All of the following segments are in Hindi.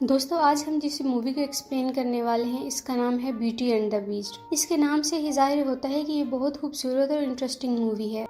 दोस्तों, आज हम जिस मूवी को एक्सप्लेन करने वाले हैं इसका नाम है ब्यूटी एंड द बीस्ट। इसके नाम से ही जाहिर होता है कि ये बहुत खूबसूरत और इंटरेस्टिंग मूवी है।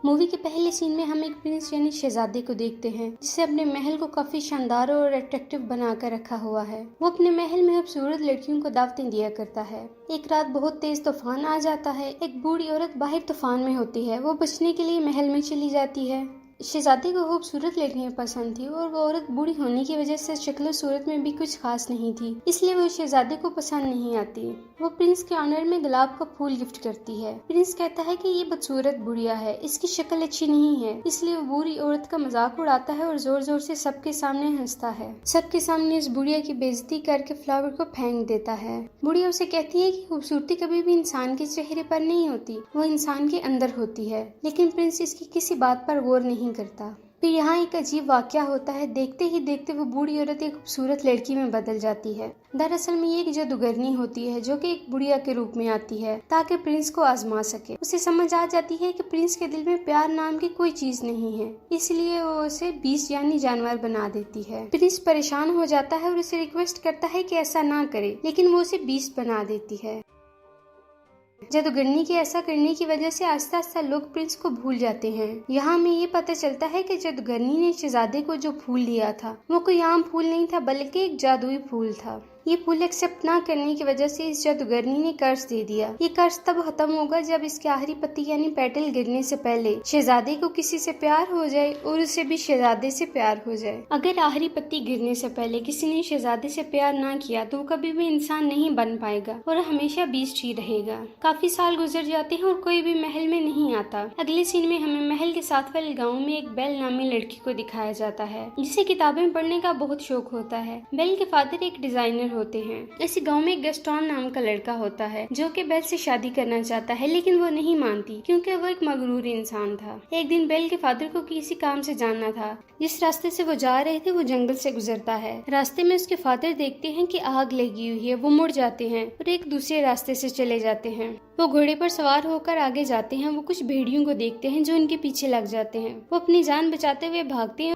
मूवी के पहले सीन में हम एक प्रिंस यानी शहजादे को देखते हैं जिसे अपने महल को काफी शानदार और अट्रैक्टिव बनाकर रखा हुआ है। वो अपने महल में खूबसूरत लड़कियों को दावतें दिया करता है। एक रात बहुत तेज तूफान आ जाता है। एक बूढ़ी औरत बाहर तूफान में होती है। वो बचने के लिए महल में चली जाती है। शहजादे को खूबसूरत लड़कियां पसंद थी और वो औरत बूढ़ी होने की वजह से शक्ल सूरत में भी कुछ खास नहीं थी, इसलिए वो शहजादे को पसंद नहीं आती। वो प्रिंस के ऑनर में गुलाब का फूल गिफ्ट करती है। प्रिंस कहता है कि ये बदसूरत बुढ़िया है, इसकी शक्ल अच्छी नहीं है, इसलिए वो बूढ़ी औरत का मजाक उड़ाता है और जोर जोर से सबके सामने हंसता है। सबके सामने इस बुढ़िया की बेइज्जती करके फ्लावर को फेंक देता है। बुढ़िया उसे कहती है कि खूबसूरती कभी भी इंसान के चेहरे पर नहीं होती, वो इंसान के अंदर होती है। लेकिन प्रिंस इसकी किसी बात पर गौर नहीं करता। फिर यहाँ एक अजीब वाकया होता है। देखते ही देखते वो बूढ़ी औरत एक खूबसूरत लड़की में बदल जाती है। दरअसल में ये एक जादूगरनी होती है जो कि एक बुढ़िया के रूप में आती है ताकि प्रिंस को आजमा सके। उसे समझ आ जाती है कि प्रिंस के दिल में प्यार नाम की कोई चीज नहीं है, इसलिए वो उसे बीस्ट यानी जानवर बना देती है। प्रिंस परेशान हो जाता है और उसे रिक्वेस्ट करता है कि ऐसा ना करे, लेकिन वो उसे बीस्ट बना देती है। जादूगरनी के ऐसा करने की वजह से आस्ता आस्ता लोग प्रिंस को भूल जाते हैं। यहाँ हमें ये पता चलता है कि जादूगरनी ने शहजादे को जो फूल दिया था वो कोई आम फूल नहीं था, बल्कि एक जादुई फूल था। ये फूल एक्सेप्ट ना करने की वजह से इस जादूगरनी ने कर्ज दे दिया। ये कर्ज तब खत्म होगा जब इसके आखिरी पत्ती यानी पेटल गिरने से पहले शहजादे को किसी से प्यार हो जाए और उसे भी शहजादे से प्यार हो जाए। अगर आखिरी पत्ती गिरने से पहले किसी ने शहजादे से प्यार ना किया तो कभी भी इंसान नहीं बन पाएगा और हमेशा बीस्ट ही रहेगा। काफी साल गुजर जाते हैं और कोई भी महल में नहीं आता। अगले सीन में हमें महल के साथ वाले गाँव में एक बेल नामी लड़की को दिखाया जाता है जिसे किताबें पढ़ने का बहुत शौक होता है। बेल के फादर एक डिजाइनर होते हैं। इसी गांव में एक गस्टोन नाम का लड़का होता है जो कि बेल से शादी करना चाहता है, लेकिन वो नहीं मानती क्योंकि वो एक मगरूर इंसान था। एक दिन बेल के फादर को किसी काम से जाना था। जिस रास्ते से वो जा रहे थे वो जंगल से गुजरता है। रास्ते में उसके फादर देखते हैं कि आग लगी हुई है। वो मुड़ जाते हैं और एक दूसरे रास्ते से चले जाते हैं। वो घोड़े पर सवार होकर आगे जाते हैं। वो कुछ भेड़ियों को देखते हैं जो उनके पीछे लग जाते हैं। वो अपनी जान बचाते हुए भागते हैं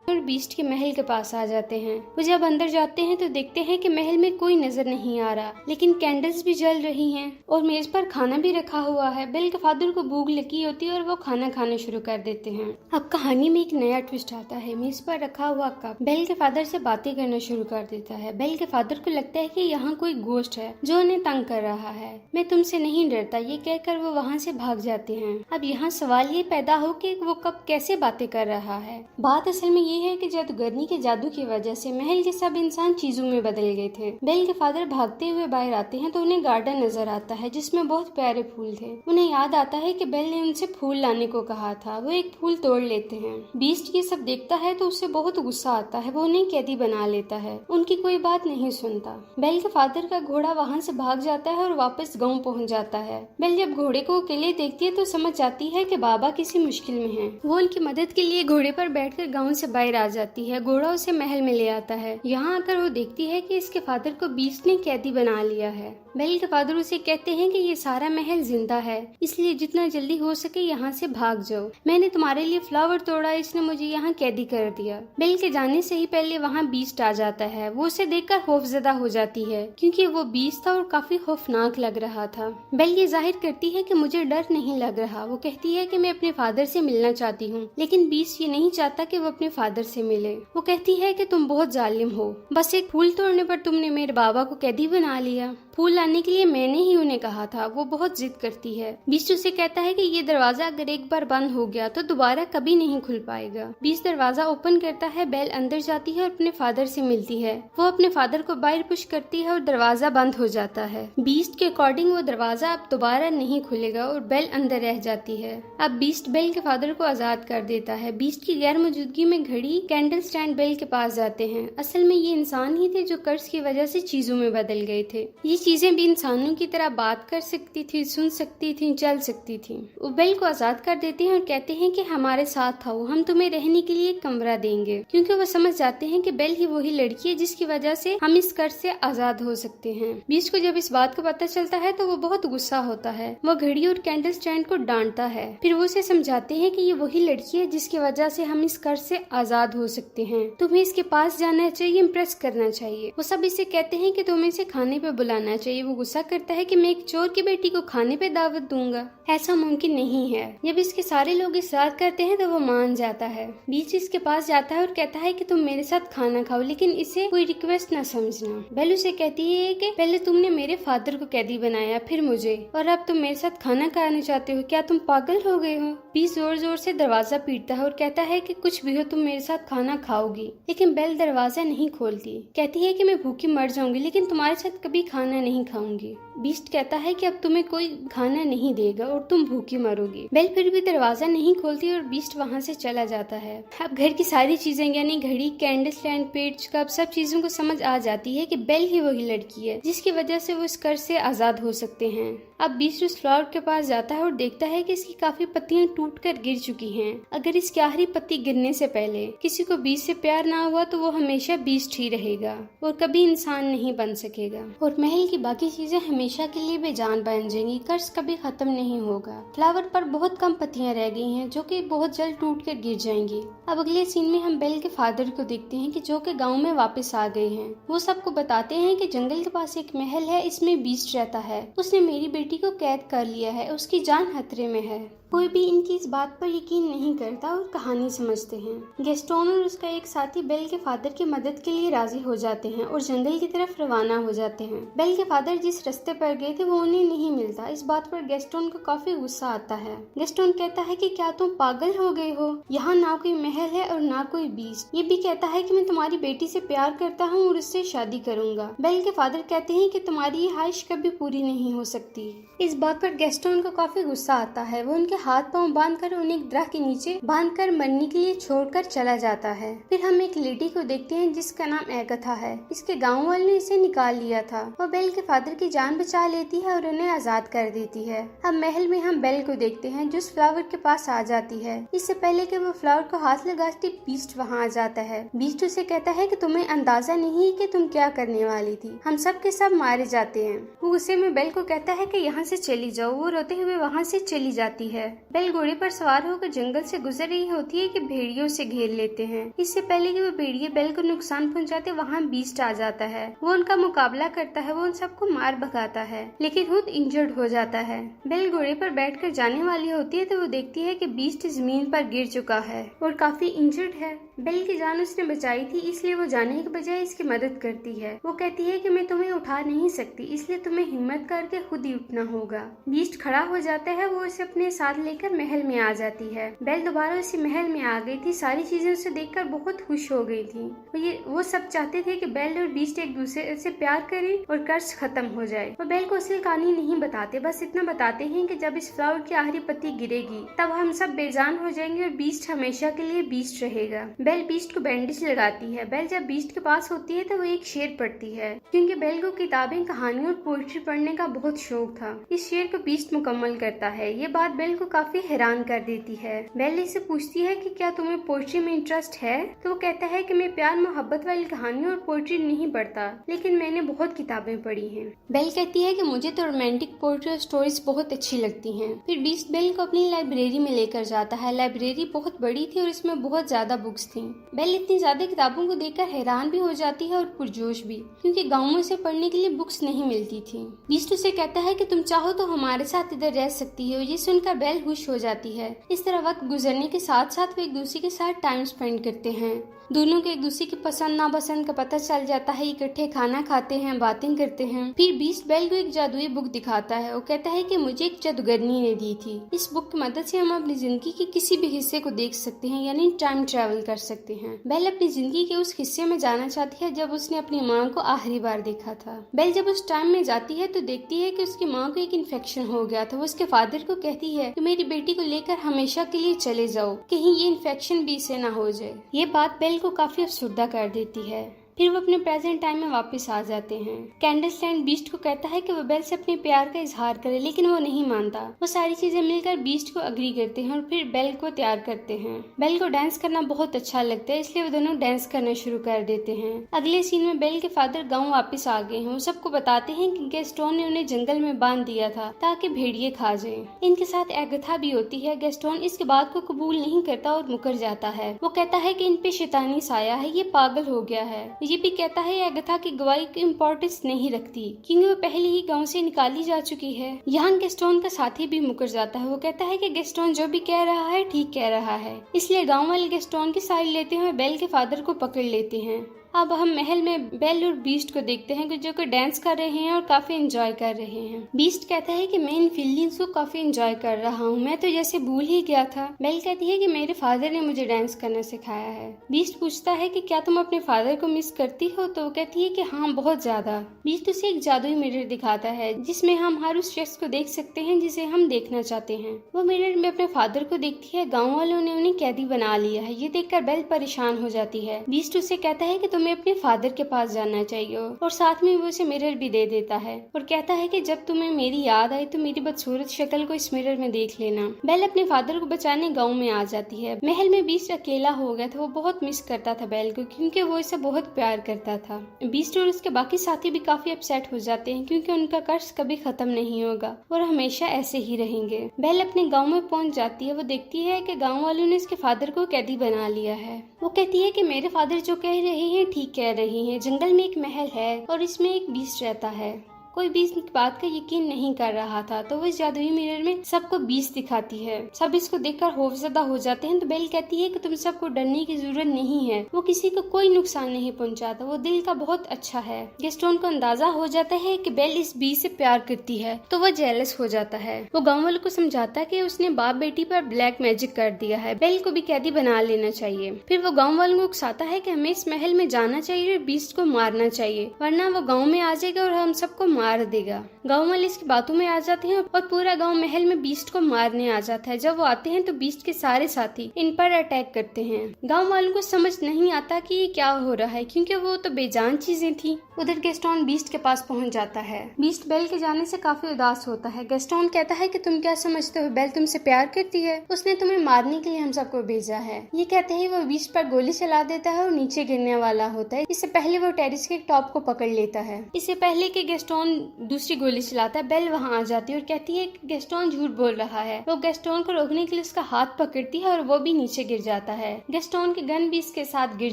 और बीस्ट के महल के पास आ जाते हैं। वो जब अंदर जाते हैं तो देखते हैं कि महल में कोई नजर नहीं आ रहा, लेकिन कैंडल्स भी जल रही हैं और मेज पर खाना भी रखा हुआ है। बेल के फादर को भूख लगी होती है और वो खाना खाना शुरू कर देते हैं। अब कहानी में एक नया ट्विस्ट आता है। मेज पर रखा हुआ कप बेल के फादर से बातें करना शुरू कर देता है। बेल के फादर को लगता है कि यहाँ कोई घोस्ट है जो उन्हें तंग कर रहा है। मैं तुमसे नहीं डरता, ये कहकर वो वहाँ से भाग जाते हैं। अब यहाँ सवाल ये पैदा हो कि वो कप कैसे बातें कर रहा है। बात असल में ये है कि जादूगरनी के जादू की वजह से महल के सब इंसान चीजों में बदल गए थे। बेल के फादर भागते हुए बाहर आते हैं तो उन्हें गार्डन नजर आता है जिसमें बहुत प्यारे फूल थे। उन्हें याद आता है कि बेल ने उनसे फूल लाने को कहा था। वो एक फूल तोड़ लेते हैं। बीस्ट ये सब देखता है तो उसे बहुत गुस्सा आता है। वो उन्हें कैदी बना लेता है, उनकी कोई बात नहीं सुनता। बेल के फादर का घोड़ा वहाँ से भाग जाता है और वापस गाँव पहुँच जाता है। बेल जब घोड़े को अकेले देखती है तो समझ जाती है कि बाबा किसी मुश्किल में है। वो उनकी मदद के लिए घोड़े पर बैठकर गाँव से बाहर आ जाती है। घोड़ा उसे महल में ले आता है। यहाँ आकर वो देखती है कि इसके फादर को बीस्ट ने कैदी बना लिया है। बेल के फादर उसे कहते हैं कि ये सारा महल जिंदा है, इसलिए जितना जल्दी हो सके यहाँ से भाग जाओ। मैंने तुम्हारे लिए फ्लावर तोड़ा, इसने मुझे यहाँ कैदी कर दिया। बेल के जाने से ही पहले वहाँ बीस्ट आ जाता है। वो उसे देखकर खौफजदा हो जाती है क्योंकि वो बीस्ट था और काफी खौफनाक लग रहा था। बेल ये जाहिर करती है कि मुझे डर नहीं लग रहा। वो कहती है कि मैं अपने फादर से मिलना चाहती हूँ, लेकिन बीस्ट ये नहीं चाहता कि वो अपने फादर से मिले। वो कहती है कि तुम बहुत जालिम हो, बस एक फूल तोड़ने पर तुमने मेरे बाबा को कैदी बना लिया। फूल लाने के लिए मैंने ही उन्हें कहा था। वो बहुत जिद करती है। बीस्ट उसे कहता है कि ये दरवाजा अगर एक बार बंद हो गया तो दोबारा कभी नहीं खुल पाएगा। बीस्ट दरवाजा ओपन करता है। बेल अंदर जाती है और अपने फादर से मिलती है। वो अपने फादर को बाहर पुश करती है और दरवाजा बंद हो जाता है। बीस्ट के अकॉर्डिंग वो दरवाजा अब दोबारा नहीं खुलेगा और बेल अंदर रह जाती है। अब बीस्ट बेल के फादर को आजाद कर देता है। बीस्ट की गैर मौजूदगी में घड़ी कैंडल स्टैंड बेल के पास जाते हैं। असल में ये इंसान ही थे जो कर्ज की वजह से चीजों में बदल गए थे। ये चीजें भी इंसानों की तरह बात कर सकती थी, सुन सकती थी, चल सकती थी। वो बेल को आजाद कर देते हैं और कहते हैं कि हमारे साथ आओ, हम तुम्हें रहने के लिए एक कमरा देंगे, क्योंकि वो समझ जाते हैं कि बेल ही वही लड़की है जिसकी वजह से हम इस कर्ज से आजाद हो सकते हैं। बीस्ट को जब इस बात का पता चलता है तो वो बहुत गुस्सा होता है। वो घड़ी और कैंडल स्टैंड को डांटता है। फिर वो उसे समझाते हैं कि ये वही लड़की है जिसकी वजह से हम इस कर्ज से आजाद हो सकते हैं। तुम्हें इसके पास जाना चाहिए, इम्प्रेस करना चाहिए। वो सब इसे कहते हैं कि तुम्हें इसे खाने पे बुलाना चाहिए। वो गुस्सा करता है कि मैं एक चोर की बेटी को खाने पे दावत दूंगा, ऐसा मुमकिन नहीं है। जब इसके सारे लोग इसरार करते हैं तो वो मान जाता है। बीच इसके पास जाता है और कहता है कि तुम मेरे साथ खाना खाओ, लेकिन इसे कोई रिक्वेस्ट न समझना। बेल उसे कहती है कि पहले तुमने मेरे फादर को कैदी बनाया, फिर मुझे, और अब तुम मेरे साथ खाना खाने चाहते हो, क्या तुम पागल हो गए हो? बीच जोर जोर से दरवाजा पीटता है और कहता है कि कुछ भी हो तुम मेरे साथ खाना खाओगी, लेकिन बेल दरवाजा नहीं खोलती। कहती है कि मैं भूखी मर जाऊंगी लेकिन तुम्हारे साथ कभी खाना नहीं खाऊंगी। बीस्ट कहता है कि अब तुम्हें कोई खाना नहीं देगा और तुम भूखी मरोगी। बेल फिर भी दरवाजा नहीं खोलती और बीस्ट वहाँ से चला जाता है। अब घर की सारी चीजें यानी घड़ी, कैंडल स्टैंड, पेज, कप, सब चीजों को समझ आ जाती है कि बेल ही वही लड़की है जिसकी वजह से वो इस कर्ज से आजाद हो सकते हैं। अब बीस्ट उस फ्लावर के पास जाता है और देखता है कि इसकी काफी पत्तियां टूटकर गिर चुकी हैं। अगर इसकी आखिरी पत्ती गिरने से पहले किसी को बीस्ट से प्यार ना हुआ तो वो हमेशा बीस्ट ही रहेगा और कभी इंसान नहीं बन सकेगा, और महल की बाकी चीजें हमेशा के लिए बेजान बन जाएंगी। कर्ज कभी खत्म नहीं होगा। फ्लावर पर बहुत कम पत्तियां रह गई हैं जो कि बहुत जल्द टूटकर गिर जाएंगी। अब अगले सीन में हम बेल के फादर को देखते हैं कि जो कि गांव में वापस आ गए हैं। वो सबको बताते हैं कि जंगल के पास एक महल है, इसमें बीस्ट रहता है, उसने मेरी बेटी को कैद कर लिया है, उसकी जान खतरे में है। कोई भी इनकी इस बात पर यकीन नहीं करता और कहानी समझते हैं। गेस्टोन और उसका एक साथी बेल के फादर की मदद के लिए राजी हो जाते हैं और जंगल की तरफ रवाना हो जाते हैं। बेल के फादर जिस रास्ते पर गए थे वो उन्हें नहीं मिलता। इस बात पर गेस्टोन को काफी गुस्सा आता है। गेस्टोन कहता है कि क्या तुम पागल हो गए हो? यहाँ ना कोई महल है और ना कोई बीस्ट। ये भी कहता है कि मैं तुम्हारी बेटी से प्यार करता हूँ और उससे शादी करूंगा। बेल के फादर कहते हैं कि तुम्हारी ये ख्वाहिश कभी पूरी नहीं हो सकती। इस बात पर गेस्टोन को काफी गुस्सा आता है। वो उनके हाथ पांव बांधकर उन्हें एक दरख्त के नीचे बांधकर मरने के लिए छोड़कर चला जाता है। फिर हम एक लेडी को देखते हैं जिसका नाम एगथा है। इसके गांव वाले ने इसे निकाल लिया था। वो बेल के फादर की जान बचा लेती है और उन्हें आजाद कर देती है। अब महल में हम बेल को देखते हैं जो उस फ्लावर के पास आ जाती है। इससे पहले कि वो फ्लावर को हाथ लगाती बीस्ट वहाँ आ जाता है। बीस्ट उसे कहता है कि तुम्हें अंदाजा नहीं कि तुम क्या करने वाली थी, हम सब के सब मारे जाते हैं। वो गुस्से में बेल को कहता है कि यहाँ से चली जाओ। वो रोते हुए वहाँ से चली जाती है। बेल घोड़े पर सवार होकर जंगल से गुजर रही होती है कि भेड़ियों से घेर लेते हैं। इससे पहले कि वो भेड़िए बेल को नुकसान पहुंचाते वहाँ बीस्ट आ जाता है। वो उनका मुकाबला करता है। वो उन सबको मार भगाता है लेकिन खुद इंजर्ड हो जाता है। बेल घोड़े पर बैठकर जाने वाली होती है तो वो देखती है कि बीस्ट जमीन पर गिर चुका है और काफी इंजर्ड है। बेल की जान उसने बचाई थी इसलिए वो जाने के बजाय इसकी मदद करती है। वो कहती है कि मैं तुम्हें उठा नहीं सकती इसलिए तुम्हें हिम्मत करके खुद ही उठना होगा। बीस्ट खड़ा हो जाता है। वो उसे अपने साथ लेकर महल में आ जाती है। बेल दोबारा उसी महल में आ गई थी। सारी चीजें उसे देखकर बहुत खुश हो गई थी। वो सब चाहते थे कि बेल और बीस्ट एक दूसरे से प्यार करें और कर्ज खत्म हो जाए। वो बेल को असली कहानी नहीं बताते, बस इतना बताते हैं कि जब इस फ्लावर की आखिरी पत्ती गिरेगी तब हम सब बेजान हो जाएंगे और बीस्ट हमेशा के लिए बीस्ट रहेगा। बेल बीस्ट को बैंडेज लगाती है। बेल जब बीस्ट के पास होती है तो वो एक शेर पढ़ती है क्योंकि बेल को किताबें, कहानियों और पोएट्री पढ़ने का बहुत शौक था। इस शेर को बीस्ट मुकम्मल करता है। ये बात बेल को काफी हैरान कर देती है। बेल इससे पूछती है कि क्या तुम्हें पोएट्री में इंटरेस्ट है? तो वो कहता है कि मैं प्यार मोहब्बत वाली कहानियों और पोएट्री नहीं पढ़ता लेकिन मैंने बहुत किताबें पढ़ी हैं। बेल कहती है कि मुझे तो रोमांटिक पोएट्री और स्टोरीज बहुत अच्छी लगती हैं। फिर बीस्ट बेल को अपनी लाइब्रेरी में लेकर जाता है। लाइब्रेरी बहुत बड़ी थी और इसमें बहुत ज्यादा बुक्स थी। बेल इतनी ज्यादा किताबों को देखकर हैरान भी हो जाती है और पुरजोश भी, क्योंकि गाँव में से पढ़ने के लिए बुक्स नहीं मिलती थी। बीस्ट उसे कहता है कि तुम चाहो तो हमारे साथ इधर रह सकती हो। ये सुनकर बेल खुश हो जाती है। इस तरह वक्त गुजरने के साथ साथ वे एक दूसरे के साथ टाइम स्पेंड करते हैं। दोनों के एक दूसरे की पसंद नापसंद का पता चल जाता है। इकट्ठे खाना खाते हैं, बातें करते हैं। फिर बीस्ट बेल को एक जादुई बुक दिखाता है। वो कहता है कि मुझे एक जादूगरनी ने दी थी। इस बुक की मदद से हम अपनी जिंदगी के किसी भी हिस्से को देख सकते हैं, यानी टाइम ट्रेवल कर सकते हैं। बेल अपनी जिंदगी के उस हिस्से में जाना चाहती है जब उसने अपनी माँ को आखिरी बार देखा था। बेल जब उस टाइम में जाती है तो देखती है कि उसकी माँ को एक इन्फेक्शन हो गया था। वो उसके फादर को कहती है कि मेरी बेटी को लेकर हमेशा के लिए चले जाओ, कहीं ये इन्फेक्शन भी इसे ना हो जाए। ये बात बेल को काफी अफसुर्दा कर देती है। फिर वो अपने प्रेजेंट टाइम में वापस आ जाते हैं। कैंडलस्टैंड बीस्ट को कहता है कि वो बेल से अपने प्यार का इजहार करे, लेकिन वो नहीं मानता। वो सारी चीजें मिलकर बीस्ट को अग्री करते हैं और फिर बेल को तैयार करते हैं। बेल को डांस करना बहुत अच्छा लगता है, इसलिए वो दोनों डांस करना शुरू कर देते हैं। अगले सीन में बेल के फादर गाँव वापस आ गए हैं। वो सबको बताते हैं कि गैस्टोन ने उन्हें जंगल में बांध दिया था ताकि भेड़िए खा जाएं। इनके साथ एगथा भी होती है। गैस्टोन इसके बात को कबूल नहीं करता और मुकर जाता है। वो कहता है कि इन पे शैतानी साया है, ये पागल हो गया है। ये भी कहता है एगथा की गवाही की इम्पोर्टेंस नहीं रखती क्योंकि वो पहले ही गांव से निकाली जा चुकी है। यहाँ गैस्टोन का साथी भी मुकर जाता है। वो कहता है कि गैस्टोन जो भी कह रहा है ठीक कह रहा है, इसलिए गाँव वाले गैस्टोन की साइड लेते हैं और बेल के फादर को पकड़ लेते हैं। अब हम महल में बेल और बीस्ट को देखते हैं जो कि डांस कर रहे हैं और काफी एंजॉय कर रहे हैं। बीस्ट कहता है कि मैं इन फीलिंग्स को काफी एंजॉय कर रहा हूँ, मैं तो जैसे भूल ही गया था। बेल कहती है कि मेरे फादर ने मुझे डांस करना सिखाया है। बीस्ट पूछता है कि क्या तुम अपने फादर को मिस करती हो, तो वो कहती है कि हाँ, बहुत ज्यादा। बीस्ट उसे एक जादुई मिरर दिखाता है जिसमें हम हर उस शख्स को देख सकते हैं जिसे हम देखना चाहते हैं। वो मिरर में अपने फादर को देखती है। गाँव वालों ने उन्हें कैदी बना लिया है। ये देखकर बेल परेशान हो जाती है। बीस्ट उसे कहता है कि तुम्हें अपने फादर के पास जाना चाहिए और साथ में वो उसे मिरर भी दे देता है और कहता है कि जब तुम्हें मेरी याद आए तो मेरी बदसूरत शक्ल को इस मिरर में देख लेना। बेल अपने फादर को बचाने गांव में आ जाती है। महल में बीस्ट अकेला हो गया था। वो बहुत मिस करता था बेल को क्योंकि वो इसे बहुत प्यार करता था। बीस्ट और उसके बाकी साथी भी काफी अपसेट हो जाते हैं क्योंकि उनका कर्ज कभी खत्म नहीं होगा और हमेशा ऐसे ही रहेंगे। बेल अपने गाँव में पहुंच जाती है। वो देखती है कि गाँव वालों ने इसके फादर को कैदी बना लिया है। वो कहती है कि मेरे फादर जो कह रहे हैं ठीक कह रही हैं। जंगल में एक महल है और इसमें एक बीस्ट रहता है। कोई भी इस बात का यकीन नहीं कर रहा था, तो वो इस जादुई मिरर में सबको बीस्ट दिखाती है। सब इसको देखकर खौफजदा हो जाते हैं। तो बेल कहती है कि तुम सबको डरने की जरूरत नहीं है, वो किसी को कोई नुकसान नहीं पहुंचाता, वो दिल का बहुत अच्छा है। गैस्टोन को अंदाजा हो जाता है कि बेल इस बीस्ट से प्यार करती है, तो वो जेलस हो जाता है। वो गाँव वालों को समझाता है कि उसने बाप बेटी पर ब्लैक मैजिक कर दिया है, बेल को भी कैदी बना लेना चाहिए। फिर वो गाँव वालों को उकसाता है कि हमें इस महल में जाना चाहिए और बीस्ट को मारना चाहिए, वरना वो गाँव में आ जाएगा और हम सबको मार देगा। गाँव वाले इसकी बातों में आ जाते हैं और पूरा गांव महल में बीस्ट को मारने आ जाता है। जब वो आते हैं तो बीस्ट के सारे साथी इन पर अटैक करते हैं। गांव वालों को समझ नहीं आता कि ये क्या हो रहा है क्योंकि वो तो बेजान चीजें थी। उधर गैस्टोन बीस्ट के पास पहुंच जाता है। बीस्ट बेल के जाने से काफी उदास होता है। गैस्टोन कहता है कि तुम क्या समझते हो, बेल तुमसे प्यार करती है, उसने तुम्हें मारने के लिए हम सबको भेजा है। ये कहते ही वो बीस्ट पर गोली चला देता है और नीचे गिरने वाला होता है। इससे पहले वो टेरिस के टॉप को पकड़ लेता है। इससे पहले कि गैस्टोन दूसरी गोली चलाता है, बेल वहाँ आ जाती है और कहती है कि गैस्टोन झूठ बोल रहा है। वो गैस्टोन को रोकने के लिए उसका हाथ पकड़ती है और वो भी नीचे गिर जाता है। गैस्टोन की गन भी इसके साथ गिर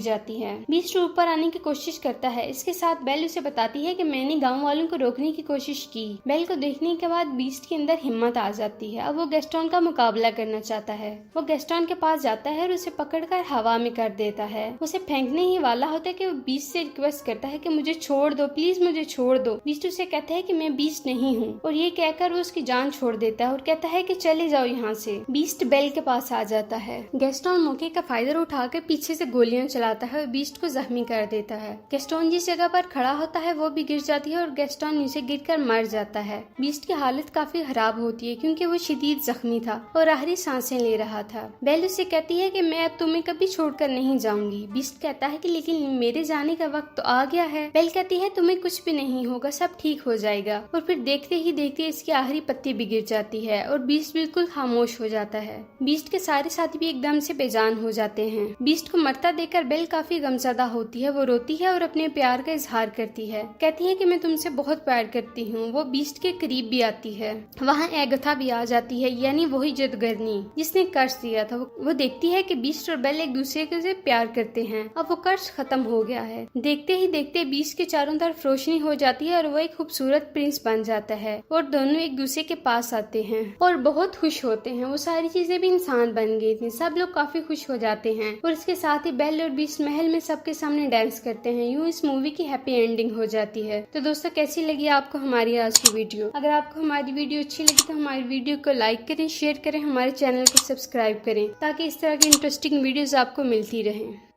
जाती है। बीस्ट ऊपर आने की कोशिश करता है। इसके साथ बेल उसे बताती है कि मैंने गांव वालों को रोकने की कोशिश की। बेल को देखने के बाद बीस्ट के अंदर हिम्मत आ जाती है। अब वो गैस्टोन का मुकाबला करना चाहता है। वो गैस्टोन के पास जाता है और उसे पकड़कर हवा में कर देता है। उसे फेंकने ही वाला होता है कि वो बीस्ट से रिक्वेस्ट करता है कि मुझे छोड़ दो, प्लीज मुझे छोड़ दो। बीस्ट उसे कहता है कि मैं बीस्ट नहीं हूँ और ये कहकर वो उसकी जान छोड़ देता है और कहता है कि चले जाओ यहाँ से। बीस्ट बेल के पास आ जाता है। गैस्टोन मौके का फायदा उठाकर पीछे से गोलियां चलाता है और बीस्ट को जख्मी कर देता है। गैस्टोन जिस जगह पर खड़ा होता है वो भी गिर जाती है और गैस्टोन नीचे गिरकर मर जाता है। बीस्ट की हालत काफी खराब होती है क्योंकि वो शदीद जख्मी था और आखिरी सांसें ले रहा था। बेल उसे कहती है कि मैं अब तुम्हें कभी छोड़कर नहीं जाऊंगी। बीस्ट कहता है कि लेकिन मेरे जाने का वक्त तो आ गया है। बेल कहती है तुम्हें कुछ भी नहीं होगा, सब ठीक हो जाएगा। और फिर देखते ही देखते इसकी आखिरी पत्ती भी गिर जाती है और बीस्ट बिल्कुल खामोश हो जाता है। बीस्ट के सारे साथी भी एकदम से बेजान हो जाते हैं। बीस्ट को मरता देखकर बेल काफी गमज़दा होती है। वो रोती है और अपने प्यार का इजहार करती है। कहती है कि मैं तुमसे बहुत प्यार करती हूँ। वो बीस्ट के करीब भी आती है। वहाँ एगथा भी आ जाती है, यानी वही जादूगरनी जिसने कर्ज दिया था। वो देखती है कि बीस्ट और बेल एक दूसरे से प्यार करते हैं। अब वो कर्ज खत्म हो गया है। देखते ही देखते बीस्ट के चारों तरफ रोशनी हो जाती है और वो एक खूबसूरत प्रिंस बन जाता है और दोनों एक दूसरे के पास आते हैं और बहुत खुश होते हैं। वो सारी चीजें भी इंसान बन गई थी। सब लोग काफी खुश हो जाते हैं और इसके साथ ही बेल और बीस्ट महल में सबके सामने डांस करते हैं। यूँ इस मूवी की हैप्पी एंडिंग हो जाती है। तो दोस्तों, कैसी लगी आपको हमारी आज की वीडियो? अगर आपको हमारी वीडियो अच्छी लगी तो हमारी वीडियो को लाइक करें, शेयर करें, हमारे चैनल को सब्सक्राइब करें ताकि इस तरह की इंटरेस्टिंग वीडियोस आपको मिलती रहें।